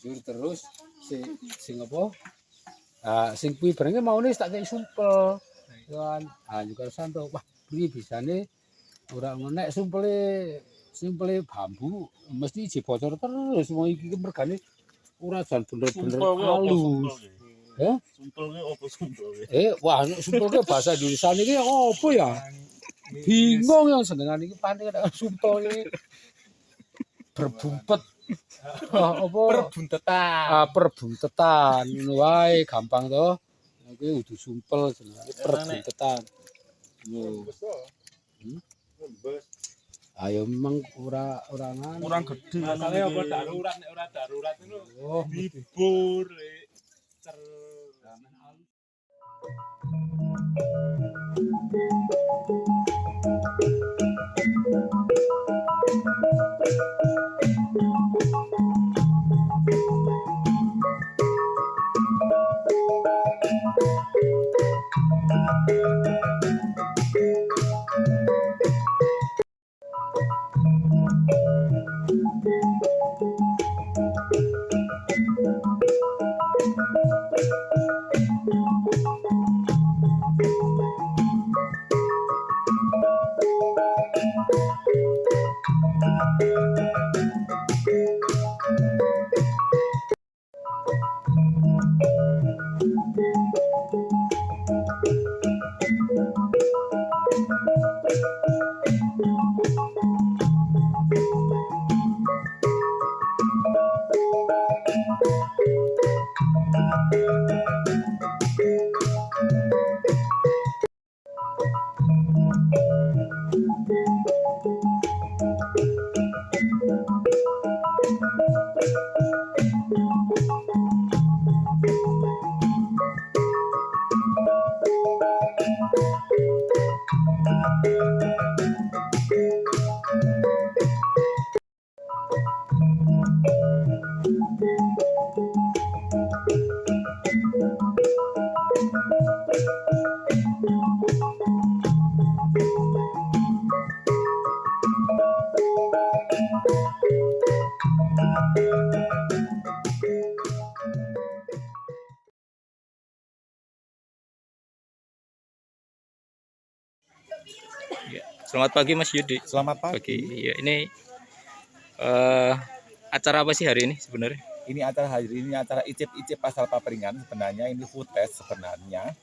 Jur terus sing apa? Sing kuwi barenge maune tak kei sumpel. Kan, juga santo. Wah, piye bisane ora ngono nek sumpele bambu mesti bocor terus wong iki mergane ora jan bener-bener halus. Heh? Sumpel ki opo sumpel ki? Wah sumpel ki bahasa Indonesia niki apa ya? Bingung yang senengan iki pancen sumpel iki berbumpet. Apa Perbuntetan. Perbuntetan ngono wae gampang to. Kuwi kudu sumpel jenenge perbuntetan. Ayo memang Kurang gede. Masalahe apa darurat nek ora darurat itu Oh, libur cer. Selamat pagi Mas Yudi. Selamat pagi. Ya, ini acara apa sih hari ini sebenarnya? Ini acara hari ini acara icip-icip Pasar Papringan. Sebenarnya ini food test sebenarnya.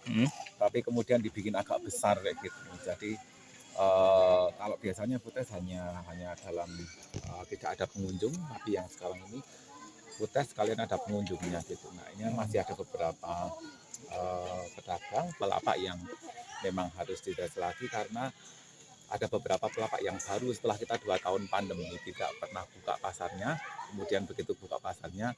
Tapi kemudian dibikin agak besar kayak gitu. Jadi kalau biasanya food test hanya dalam tidak ada pengunjung, tapi yang sekarang ini food test kalian ada pengunjungnya gitu. Nah, ini masih ada beberapa pedagang pelapak yang memang harus dites lagi karena ada beberapa pelapak yang baru setelah kita 2 tahun pandemi tidak pernah buka pasarnya. Kemudian begitu buka pasarnya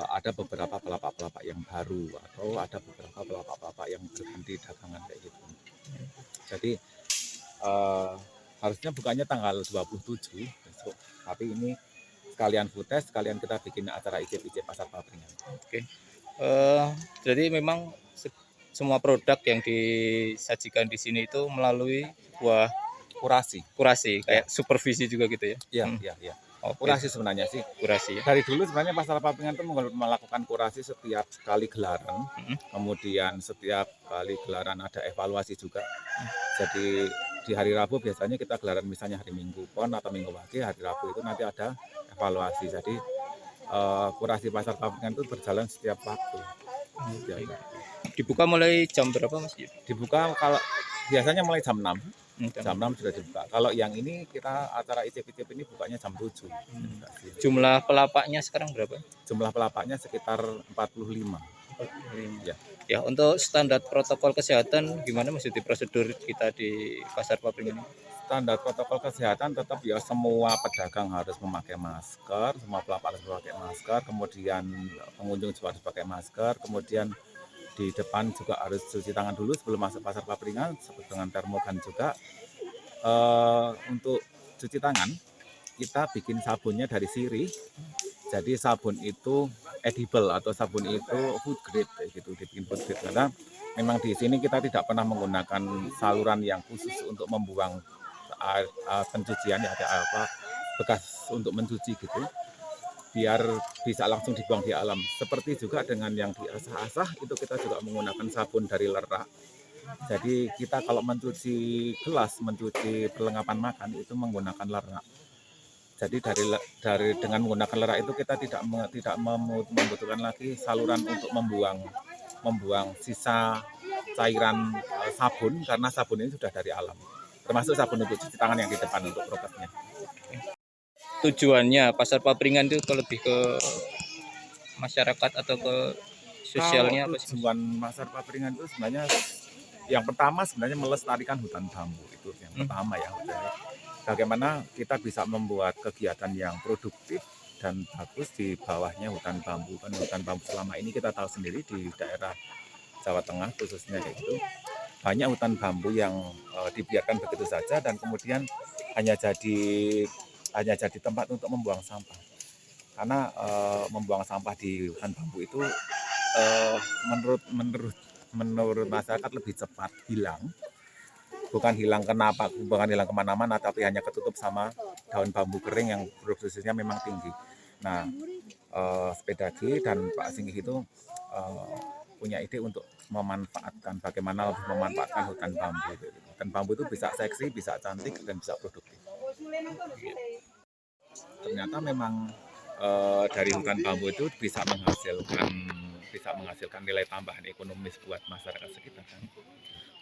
ada beberapa pelapak-pelapak yang baru atau ada beberapa pelapak-pelapak yang berhenti dagangan kayak gitu. Jadi harusnya bukanya tanggal 27 besok, tapi ini sekalian food test, sekalian kita bikin acara icip-icip Pasar Papringan. Oke. Jadi memang semua produk yang disajikan di sini itu melalui buah kurasi kayak supervisi juga gitu ya. Iya. Kurasi sebenarnya sih. Kurasi. Dari dulu sebenarnya Pasar Papringan itu melakukan kurasi setiap kali gelaran. Kemudian setiap kali gelaran ada evaluasi juga. Jadi di hari Rabu biasanya kita gelaran misalnya hari Minggu Pon atau Minggu Wage, hari Rabu itu nanti ada evaluasi. Jadi kurasi Pasar Papringan itu berjalan setiap waktu. Dibuka mulai jam berapa Mas? Dibuka kalau biasanya mulai jam 6. Jam 6 sudah dibuka. Kalau yang ini kita acara icip-icip ini bukanya jam 7. Jumlah pelapaknya sekarang berapa? Jumlah pelapaknya sekitar 45. Ya, untuk standar protokol kesehatan gimana Mas di prosedur kita di Pasar Papringan ini? Standar protokol kesehatan tetap ya, semua pedagang harus memakai masker, semua pelapak harus memakai masker, kemudian pengunjung juga harus pakai masker, kemudian di depan juga harus cuci tangan dulu sebelum masuk Pasar Papringan dengan termogan juga. Untuk cuci tangan kita bikin sabunnya dari sirih. Jadi sabun itu edible atau sabun itu food grade gitu, dibikin food grade karena memang di sini kita tidak pernah menggunakan saluran yang khusus untuk membuang air pencucian ya, ada bekas untuk mencuci gitu. biar bisa langsung dibuang di alam. Seperti juga dengan yang diasah-asah itu kita juga menggunakan sabun dari lerak. Jadi kita kalau mencuci gelas, mencuci perlengkapan makan itu menggunakan lerak. Jadi dengan menggunakan lerak itu kita tidak membutuhkan lagi saluran untuk membuang sisa cairan sabun, karena sabun ini sudah dari alam. Termasuk sabun untuk cuci tangan yang di depan untuk prokesnya. Tujuannya pasar papringan itu lebih ke masyarakat atau ke sosialnya apa Kalau sih? tujuan pasar papringan itu sebenarnya yang pertama sebenarnya melestarikan hutan bambu, itu yang pertama ya. Jadi, bagaimana kita bisa membuat kegiatan yang produktif dan bagus di bawahnya hutan bambu. Kan hutan bambu selama ini kita tahu sendiri di daerah Jawa Tengah khususnya kayak gitu, banyak hutan bambu yang dibiarkan begitu saja dan kemudian hanya jadi tempat untuk membuang sampah. Karena membuang sampah di hutan bambu itu menurut masyarakat lebih cepat hilang. Bukan hilang kemana-mana, tapi hanya ketutup sama daun bambu kering yang produksinya memang tinggi. Nah, Sepedagi dan Pak Singgih itu punya ide untuk bagaimana memanfaatkan hutan bambu. Hutan bambu itu bisa seksi, bisa cantik, dan bisa produktif. Ternyata memang dari hutan bambu itu bisa menghasilkan nilai tambahan ekonomis buat masyarakat sekitar.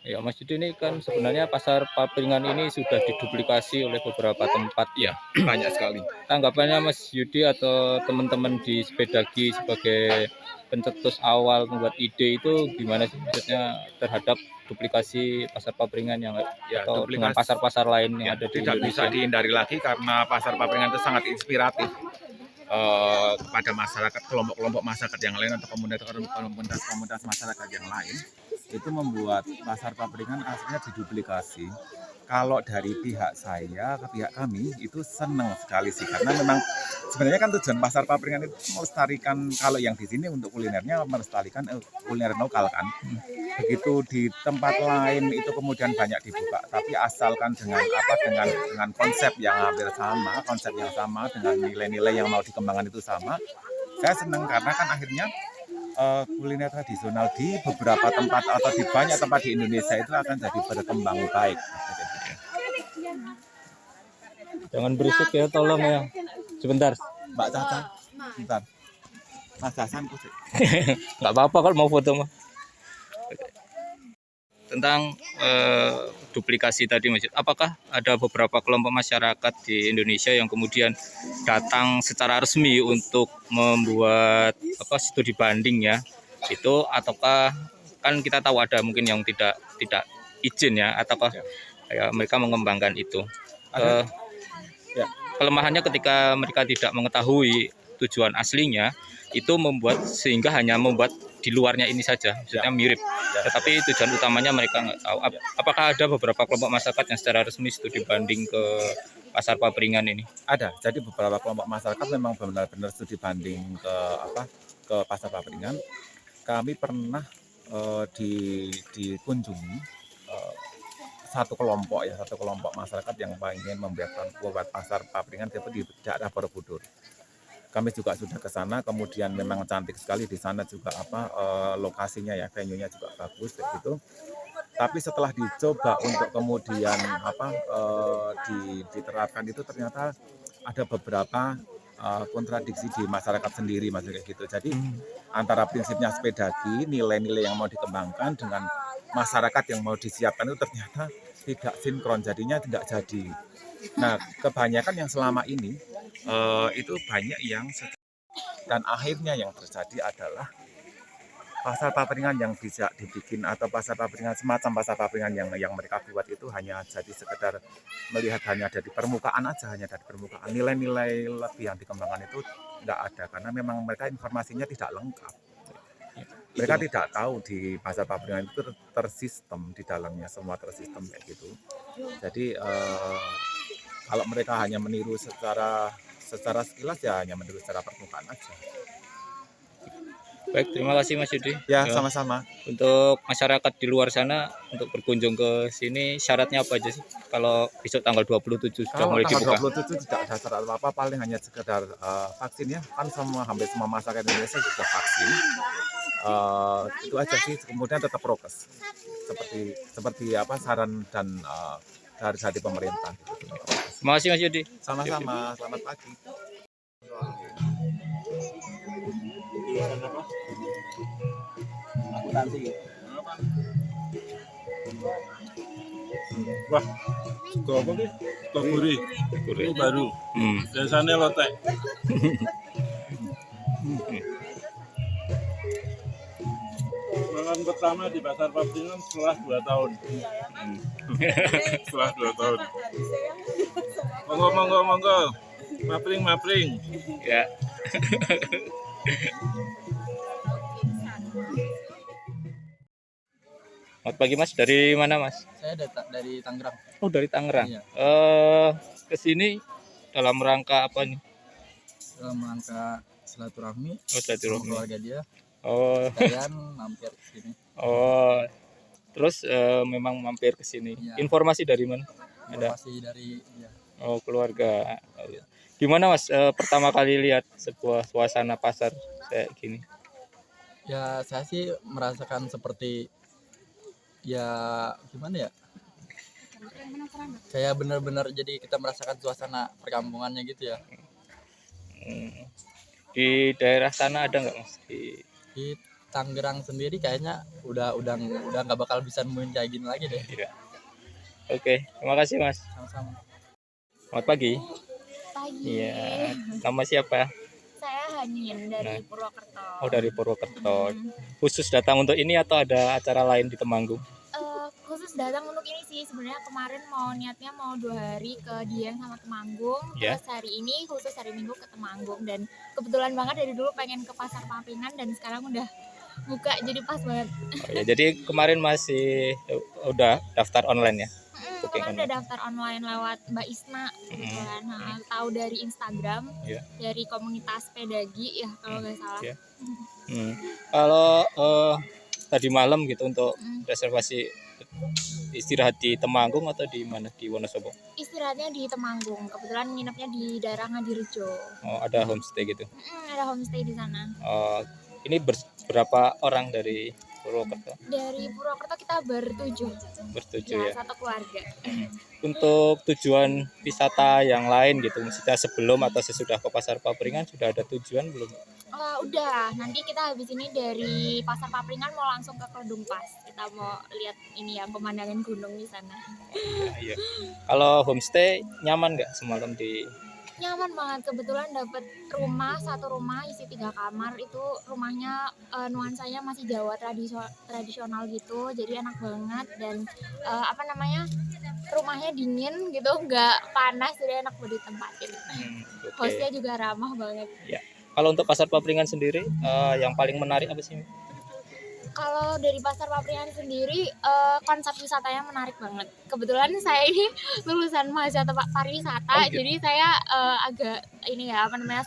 Ya Mas Yudi, ini kan sebenarnya pasar papringan ini sudah diduplikasi oleh beberapa tempat ya. Banyak sekali. Tanggapannya Mas Yudi atau teman-teman di Sepedagi sebagai pencetus awal membuat ide itu gimana sih, maksudnya terhadap duplikasi pasar papringan yang atau dengan pasar-pasar lain yang ada di tidak Indonesia? bisa dihindari lagi karena pasar papringan itu sangat inspiratif kepada masyarakat, kelompok-kelompok masyarakat yang lain atau komunitas masyarakat yang lain. Itu membuat pasar papringan aslinya diduplikasi. Kalau dari pihak saya ke pihak kami itu senang sekali sih, karena memang sebenarnya kan tujuan pasar papringan itu melestarikan, kalau yang di sini untuk kulinernya melestarikan kuliner lokal kan. Begitu di tempat lain itu kemudian banyak dibuka, tapi asalkan dengan konsep yang hampir sama, konsep yang sama dengan nilai-nilai yang mau dikembangkan itu sama. Saya senang karena kan akhirnya kuliner tradisional di beberapa tempat atau di banyak tempat di Indonesia itu akan jadi berkembang baik. Jangan berisik ya, tolong ya. Sebentar. Mbak Caca, sebentar. Mas Hasan kusik. Nggak apa-apa kalau mau foto mah. Tentang duplikasi tadi Mas, apakah ada beberapa kelompok masyarakat di Indonesia yang kemudian datang secara resmi untuk membuat studi banding ya itu, ataukah kan kita tahu ada mungkin yang tidak izin ya, ataukah ya, mereka mengembangkan itu? Kelemahannya ketika mereka tidak mengetahui tujuan aslinya, itu sehingga hanya membuat di luarnya ini saja, maksudnya mirip, tetapi tujuan utamanya mereka nggak tahu. Apakah ada beberapa kelompok masyarakat yang secara resmi studi banding ke pasar papringan ini? Ada, jadi beberapa kelompok masyarakat memang benar-benar studi banding ke pasar papringan. Kami pernah dikunjungi satu kelompok masyarakat yang ingin membuat pasar papringan di daerah Borobudur. Kami juga sudah ke sana, kemudian memang cantik sekali di sana juga lokasinya ya, venue-nya juga bagus kayak gitu. Tapi setelah dicoba untuk kemudian diterapkan itu ternyata ada beberapa kontradiksi di masyarakat sendiri kayak gitu. Jadi antara prinsipnya Sepedagi, nilai-nilai yang mau dikembangkan dengan masyarakat yang mau disiapkan itu ternyata tidak sinkron, jadinya tidak jadi. Nah, kebanyakan yang selama ini itu banyak yang dan akhirnya yang terjadi adalah pasar papringan yang bisa dibikin atau pasar papringan semacam pasar papringan yang mereka buat itu hanya jadi sekedar melihat hanya dari permukaan aja, hanya dari permukaan. Nilai-nilai lebih yang dikembangkan itu nggak ada karena memang mereka informasinya tidak lengkap. Mereka tidak tahu di pasar papringan itu tersistem di dalamnya, semua tersistem kayak gitu. Jadi kalau mereka hanya meniru secara sekilas ya hanya meniru secara permukaan aja. Baik, terima kasih Mas Yudi. Ya, Ya, sama-sama. untuk masyarakat di luar sana untuk berkunjung ke sini syaratnya apa aja sih? Kalau besok tanggal 27 sudah Kalau mulai tanggal dibuka. 27 tidak ada syarat apa-apa, paling hanya sekedar vaksin ya. Kan hampir semua masyarakat Indonesia sudah vaksin. Itu aja sih. Kemudian tetap prokes. Seperti apa saran dan dari pemerintah. Terima kasih Mas Yudi. Sama-sama. Selamat pagi. Wah, kok apa nih? Kok gurih. Ini baru. Biasanya lotek. Makan pertama di Pasar Papringan setelah 2 tahun. Setelah 2 tahun. Monggo. Mapring. Ya. Selamat pagi Mas, dari mana Mas? Saya dari Tangerang. Oh, dari Tangerang. Iya. Ke sini dalam rangka apa nih? Dalam rangka silaturahmi Oh, sama silaturahmi. keluarga dia. Oh, Kalian mampir ke sini. oh. Terus memang mampir ke sini. Iya. Informasi dari mana? Ada. Informasi dari dia. Oh, keluarga. Oh, iya. Gimana Mas pertama kali lihat sebuah suasana pasar kayak gini? Ya saya sih merasakan seperti ya gimana ya? Kayak benar-benar jadi kita merasakan suasana perkampungannya gitu ya. Di daerah sana ada nggak Mas? Di Tangerang sendiri kayaknya udah nggak bakal bisa nemuin kayak gini lagi deh. Iya. Oke, terima kasih Mas. Sama-sama. Selamat pagi. Pagi. Iya. Nama siapa? Saya Hanin dari Nah. Purwokerto. Oh, dari Purwokerto. Khusus datang untuk ini atau ada acara lain di Temanggung? Khusus datang untuk ini sih, sebenarnya kemarin niatnya mau 2 hari ke Dieng sama Temanggung. Ya. Terus hari ini khusus hari Minggu ke Temanggung, dan kebetulan banget dari dulu pengen ke Pasar Papringan dan sekarang udah buka jadi pas banget. Oh, ya, jadi kemarin masih udah daftar online ya? Booking Kemarin online. udah daftar online lewat Mbak Isna gitu kan. Nah, tahu dari Instagram, Iya. dari komunitas pedagi ya kalau nggak salah. Iya. Kalau tadi malam gitu untuk reservasi istirahat di Temanggung atau di mana, di Wonosobo? Istirahatnya di Temanggung, kebetulan nginepnya di daerah Ngadirejo. Oh, ada homestay gitu. Ada homestay di sana. Ini berapa orang dari Purwokerto? Dari Purwokerto kita bertujuh, Bertujuh ya. satu keluarga. Untuk tujuan wisata yang lain gitu, maksudnya sebelum atau sesudah ke Pasar Papringan sudah ada tujuan belum? Udah, nanti kita habis ini dari Pasar Papringan mau langsung ke Kedung Pas. Kita mau lihat ini ya, pemandangan gunung di sana. Iya. Kalau homestay nyaman nggak semalam di? Nyaman banget, kebetulan dapat satu rumah isi 3 kamar. Itu rumahnya nuansanya masih Jawa tradisional gitu, jadi enak banget. Dan rumahnya dingin gitu, nggak panas, jadi enak buat ditempatin. Oke. Hostnya juga ramah banget. Ya. Kalau untuk Pasar Papringan sendiri yang paling menarik apa sih? Kalau dari Pasar Papringan sendiri, konsep wisatanya menarik banget. Kebetulan saya ini lulusan mahasiswa pariwisata, jadi saya agak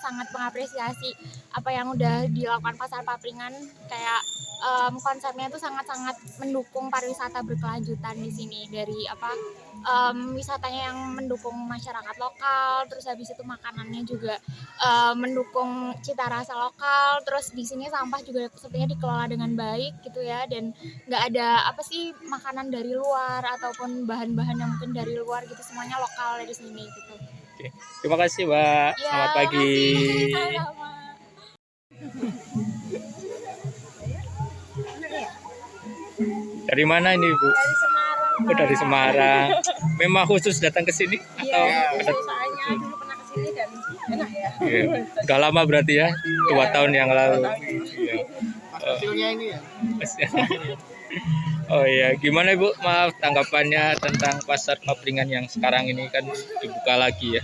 sangat mengapresiasi apa yang udah dilakukan Pasar Papringan. Kayak konsepnya itu sangat-sangat mendukung pariwisata berkelanjutan di sini, dari wisatanya yang mendukung masyarakat lokal, terus habis itu makanannya juga mendukung cita rasa lokal. Terus di sini sampah juga sepertinya dikelola dengan baik gitu ya, dan nggak ada makanan dari luar ataupun bahan-bahan yang mungkin dari luar gitu, semuanya lokal dari sini gitu. Oke. Terima kasih Mbak. Ya, Selamat pagi. Sama-sama. Dari mana ini Bu? Dari Semarang. Oh, dari Semarang. Memang khusus datang ke sini atau ada? Soalnya dulu pernah kesini dan enak ya. Iya. Udah lama berarti ya? 2 tahun yang lalu. Iya. Hasilnya ini ya. Oh iya, gimana Ibu? Maaf tanggapannya tentang Pasar Papringan yang sekarang ini kan dibuka lagi ya?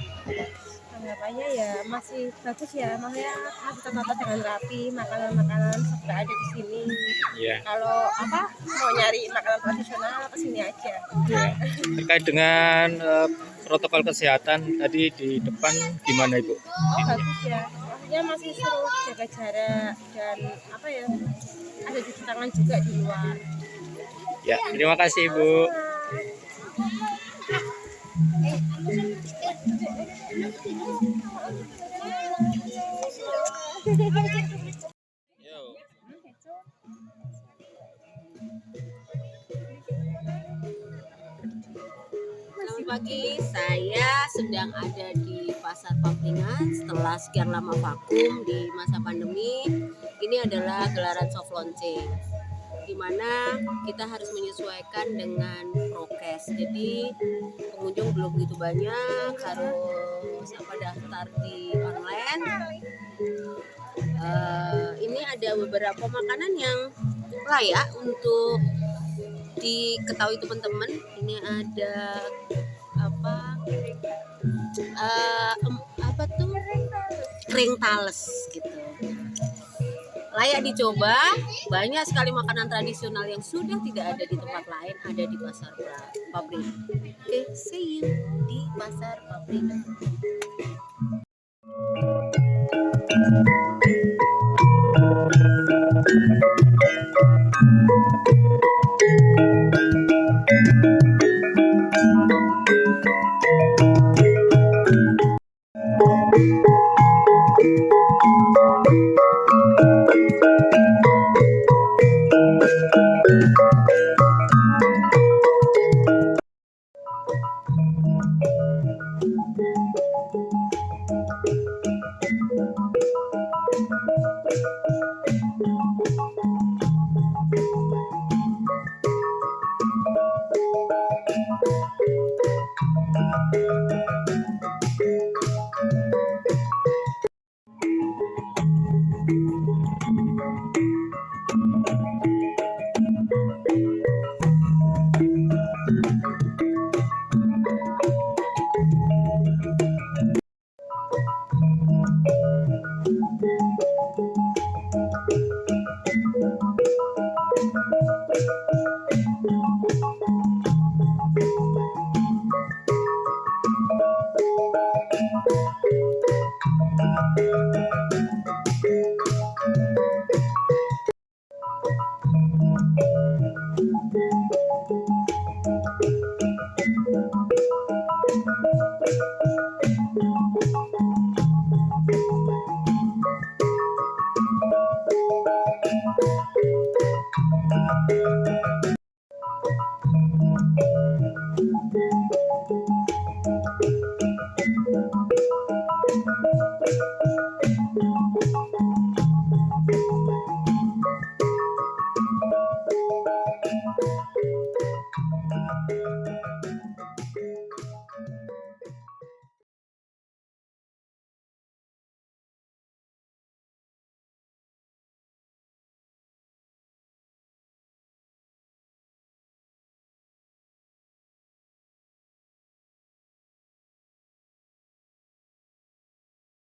Tanggapannya ya masih bagus ya, makanya masih tertata dengan rapi, makanan-makanan sudah ada di sini. Iya. Kalau mau nyari makanan tradisional ke sini aja. Ya. Terkait dengan protokol kesehatan tadi di depan gimana Ibu? Oh bagus ya, maksudnya masih seru jaga jarak dan apa ya, ada cuci tangan juga di luar. Ya, terima kasih Ibu. Selamat pagi, saya sedang ada di Pasar Papringan setelah sekian lama vakum di masa pandemi. Ini adalah gelaran soft launching, di mana kita harus menyesuaikan dengan prokes. Jadi pengunjung belum begitu banyak, harus daftar di online. Ini ada beberapa makanan yang layak untuk diketahui teman-teman. Ini ada apa tuh, kering tales gitu, layak dicoba. Banyak sekali makanan tradisional yang sudah tidak ada di tempat lain, ada di Pasar Papringan. Oke, see you di Pasar Papringan.